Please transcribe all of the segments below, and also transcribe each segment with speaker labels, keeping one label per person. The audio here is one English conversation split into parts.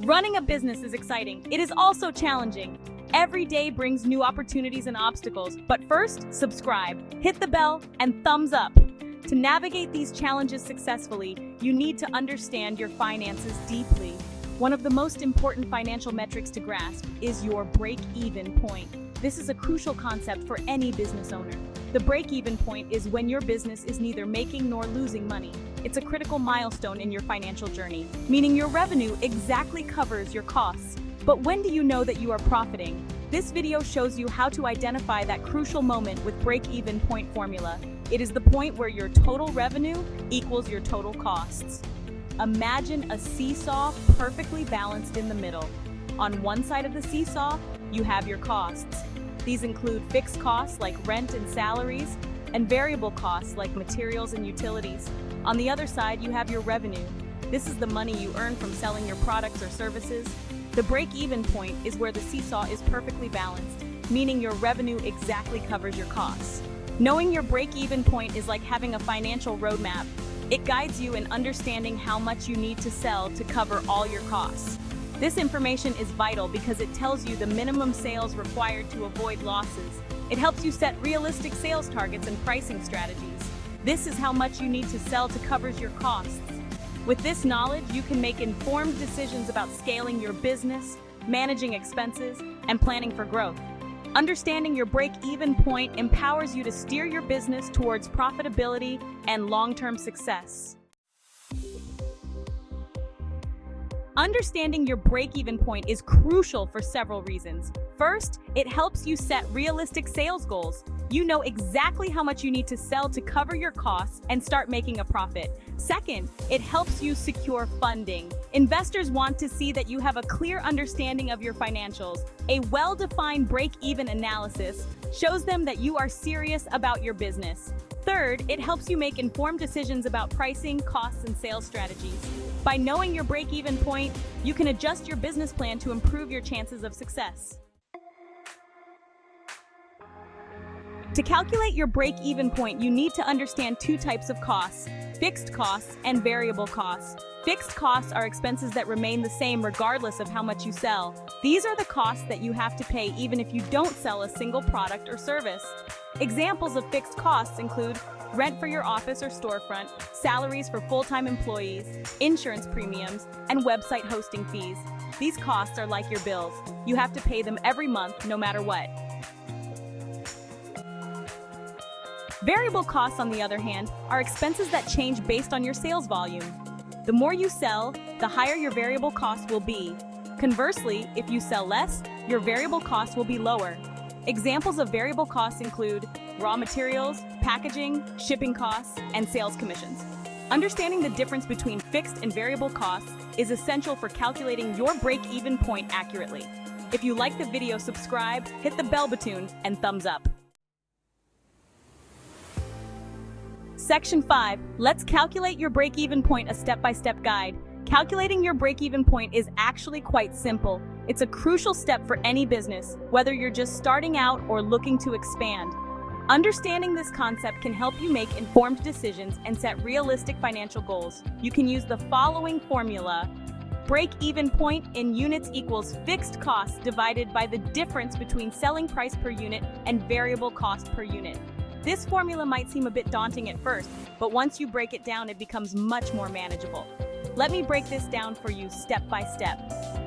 Speaker 1: Running a business is exciting. It is also challenging. Every day brings new opportunities and obstacles. But first, subscribe, hit the bell, and thumbs up. To navigate these challenges successfully, you need to understand your finances deeply. One of the most important financial metrics to grasp is your break-even point. This is a crucial concept for any business owner. The break-even point is when your business is neither making nor losing money. It's a critical milestone in your financial journey, meaning your revenue exactly covers your costs. But when do you know that you are profiting? This video shows you how to identify that crucial moment with break-even point formula. It is the point where your total revenue equals your total costs. Imagine a seesaw perfectly balanced in the middle. On one side of the seesaw, you have your costs. These include fixed costs like rent and salaries, and variable costs like materials and utilities. On the other side, you have your revenue. This is the money you earn from selling your products or services. The break-even point is where the seesaw is perfectly balanced, meaning your revenue exactly covers your costs. Knowing your break-even point is like having a financial roadmap. It guides you in understanding how much you need to sell to cover all your costs. This information is vital because it tells you the minimum sales required to avoid losses. It helps you set realistic sales targets and pricing strategies. This is how much you need to sell to cover your costs. With this knowledge, you can make informed decisions about scaling your business, managing expenses, and planning for growth. Understanding your break-even point empowers you to steer your business towards profitability and long-term success. Understanding your break-even point is crucial for several reasons. First, it helps you set realistic sales goals. You know exactly how much you need to sell to cover your costs and start making a profit. Second, it helps you secure funding. Investors want to see that you have a clear understanding of your financials. A well-defined break-even analysis shows them that you are serious about your business. Third, it helps you make informed decisions about pricing, costs, and sales strategies. By knowing your break-even point, you can adjust your business plan to improve your chances of success. To calculate your break-even point, you need to understand two types of costs: fixed costs and variable costs. Fixed costs are expenses that remain the same regardless of how much you sell. These are the costs that you have to pay even if you don't sell a single product or service. Examples of fixed costs include rent for your office or storefront, salaries for full-time employees, insurance premiums, and website hosting fees. These costs are like your bills. You have to pay them every month, no matter what. Variable costs, on the other hand, are expenses that change based on your sales volume. The more you sell, the higher your variable cost will be. Conversely, if you sell less, your variable cost will be lower. Examples of variable costs include raw materials, packaging, shipping costs, and sales commissions. Understanding the difference between fixed and variable costs is essential for calculating your break-even point accurately. If you like the video, subscribe, hit the bell button, and thumbs up. Section 5. Let's calculate your break-even point, a step-by-step guide. Calculating your break-even point is actually quite simple. It's a crucial step for any business, whether you're just starting out or looking to expand. Understanding this concept can help you make informed decisions and set realistic financial goals. You can use the following formula. Break-even point in units equals fixed costs divided by the difference between selling price per unit and variable cost per unit. This formula might seem a bit daunting at first, but once you break it down, it becomes much more manageable. Let me break this down for you step by step.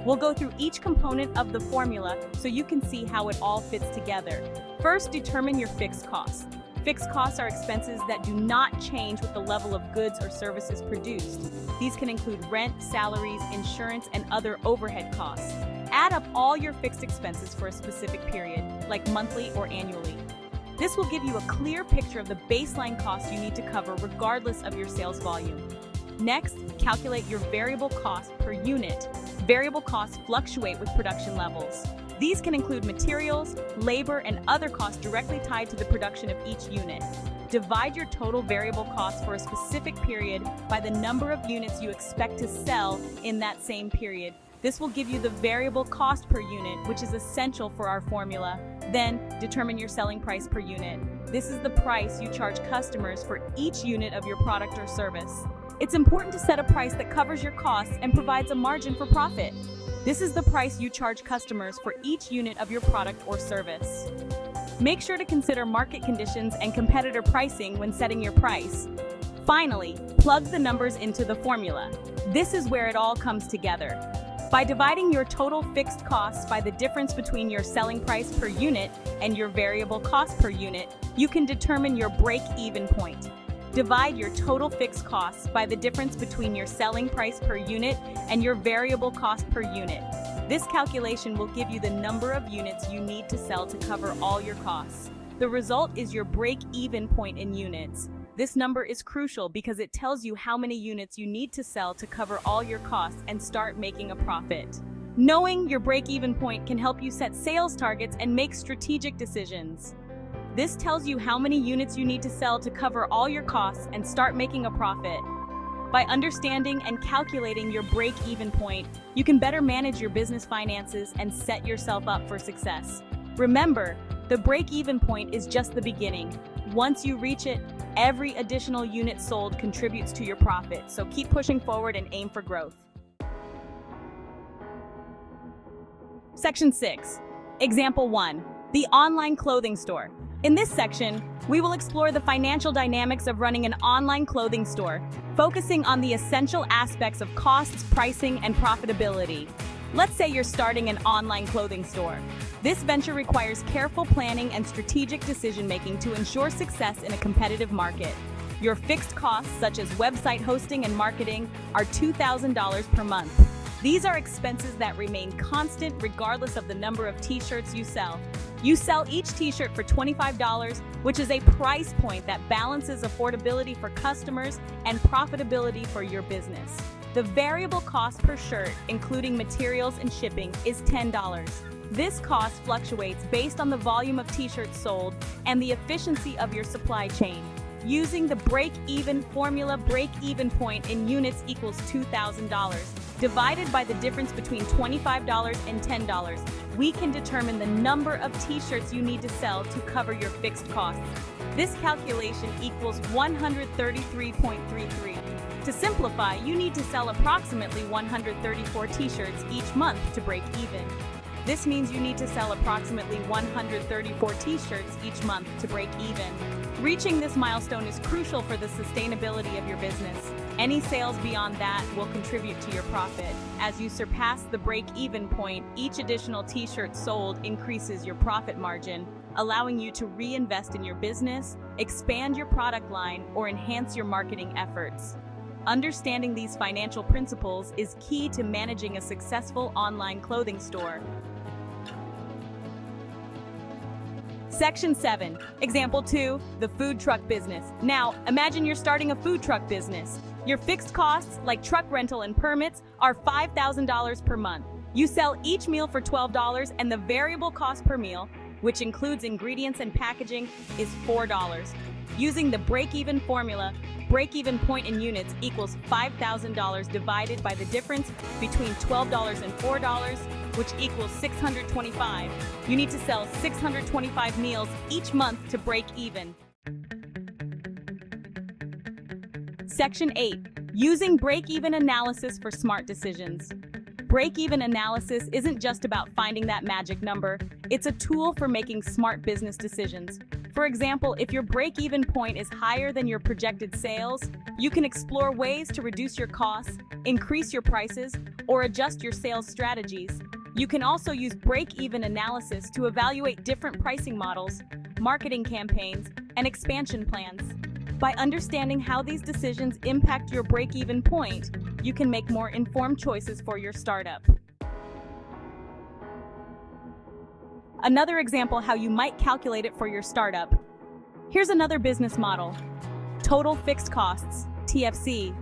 Speaker 1: We'll go through each component of the formula so you can see how it all fits together. First, determine your fixed costs. Fixed costs are expenses that do not change with the level of goods or services produced. These can include rent, salaries, insurance, and other overhead costs. Add up all your fixed expenses for a specific period, like monthly or annually. This will give you a clear picture of the baseline costs you need to cover regardless of your sales volume. Next, calculate your variable cost per unit. Variable costs fluctuate with production levels. These can include materials, labor, and other costs directly tied to the production of each unit. Divide your total variable costs for a specific period by the number of units you expect to sell in that same period. This will give you the variable cost per unit, which is essential for our formula. Then, determine your selling price per unit. This is the price you charge customers for each unit of your product or service. It's important to set a price that covers your costs and provides a margin for profit. This is the price you charge customers for each unit of your product or service. Make sure to consider market conditions and competitor pricing when setting your price. Finally, plug the numbers into the formula. This is where it all comes together. By dividing your total fixed costs by the difference between your selling price per unit and your variable cost per unit, you can determine your break-even point. Divide your total fixed costs by the difference between your selling price per unit and your variable cost per unit. This calculation will give you the number of units you need to sell to cover all your costs. The result is your break-even point in units. This number is crucial because it tells you how many units you need to sell to cover all your costs and start making a profit. Knowing your break-even point can help you set sales targets and make strategic decisions. This tells you how many units you need to sell to cover all your costs and start making a profit. By understanding and calculating your break-even point, you can better manage your business finances and set yourself up for success. Remember, the break-even point is just the beginning. Once you reach it, every additional unit sold contributes to your profit, so keep pushing forward and aim for growth. Section 6. Example 1. The online clothing store. In this section, we will explore the financial dynamics of running an online clothing store, focusing on the essential aspects of costs, pricing, and profitability. Let's say you're starting an online clothing store. This venture requires careful planning and strategic decision-making to ensure success in a competitive market. Your fixed costs, such as website hosting and marketing, are $2,000 per month. These are expenses that remain constant regardless of the number of t-shirts you sell. You sell each t-shirt for $25, which is a price point that balances affordability for customers and profitability for your business. The variable cost per shirt, including materials and shipping, is $10. This cost fluctuates based on the volume of t-shirts sold and the efficiency of your supply chain. Using the break-even formula, break-even point in units equals $2,000. Divided by the difference between $25 and $10, we can determine the number of t-shirts you need to sell to cover your fixed costs. This calculation equals 133.33. To simplify, you need to sell approximately 134 t-shirts each month to break even. This means you need to sell approximately 134 t-shirts each month to break even. Reaching this milestone is crucial for the sustainability of your business. Any sales beyond that will contribute to your profit. As you surpass the break-even point, each additional t-shirt sold increases your profit margin, allowing you to reinvest in your business, expand your product line, or enhance your marketing efforts. Understanding these financial principles is key to managing a successful online clothing store. Section 7. Example 2. The food truck business. Now, imagine you're starting a food truck business. Your fixed costs, like truck rental and permits, are $5,000 per month. You sell each meal for $12, and the variable cost per meal, which includes ingredients and packaging, is $4. Using the break-even formula, break-even point in units equals $5,000 divided by the difference between $12 and $4, which equals 625. You need to sell 625 meals each month to break even. Section 8. Using break-even analysis for smart decisions. Break-even analysis isn't just about finding that magic number. It's a tool for making smart business decisions. For example, if your break-even point is higher than your projected sales, you can explore ways to reduce your costs, increase your prices, or adjust your sales strategies. You can also use break-even analysis to evaluate different pricing models, marketing campaigns, and expansion plans. By understanding how these decisions impact your break-even point, you can make more informed choices for your startup. Another example how you might calculate it for your startup. Here's another business model. Total fixed costs, TFC.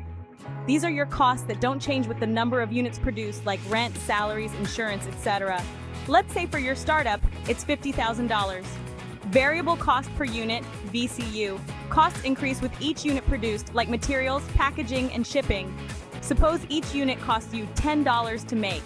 Speaker 1: These are your costs that don't change with the number of units produced, like rent, salaries, insurance, etc. Let's say for your startup, it's $50,000. Variable cost per unit, VCU. Costs increase with each unit produced, like materials, packaging, and shipping. Suppose each unit costs you $10 to make.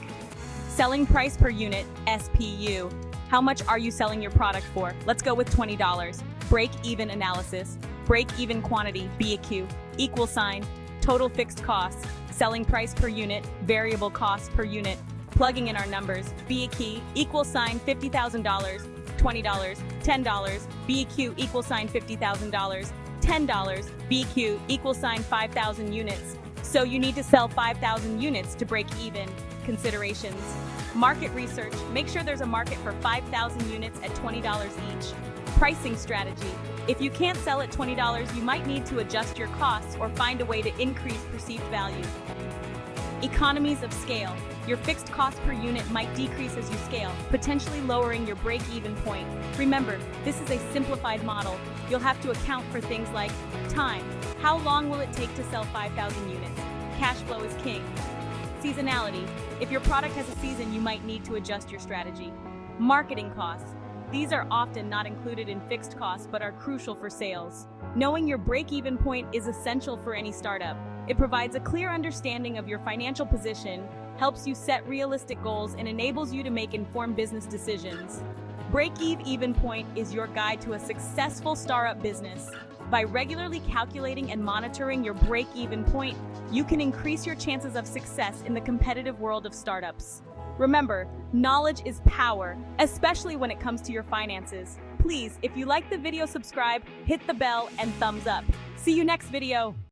Speaker 1: Selling price per unit, SPU. How much are you selling your product for? Let's go with $20. Break-even analysis. Break-even quantity, BQ. Equal sign. Total fixed costs. Selling price per unit. Variable cost per unit. Plugging in our numbers, BEQ $50,000, $20, $10, BEQ $50,000, $10, BEQ 5,000 units. So you need to sell 5,000 units to break even. Considerations. Market research. Make sure there's a market for 5,000 units at $20 each. Pricing strategy. If you can't sell at $20, you might need to adjust your costs or find a way to increase perceived value. Economies of scale. Your fixed cost per unit might decrease as you scale, potentially lowering your break-even point. Remember, this is a simplified model. You'll have to account for things like time. How long will it take to sell 5,000 units? Cash flow is king. Seasonality. If your product has a season, you might need to adjust your strategy. Marketing costs. These are often not included in fixed costs but are crucial for sales. Knowing your break-even point is essential for any startup. It provides a clear understanding of your financial position, helps you set realistic goals, and enables you to make informed business decisions. Break-even point is your guide to a successful startup business. By regularly calculating and monitoring your break-even point, you can increase your chances of success in the competitive world of startups. Remember, knowledge is power, especially when it comes to your finances. Please, if you like the video, subscribe, hit the bell, and thumbs up. See you next video.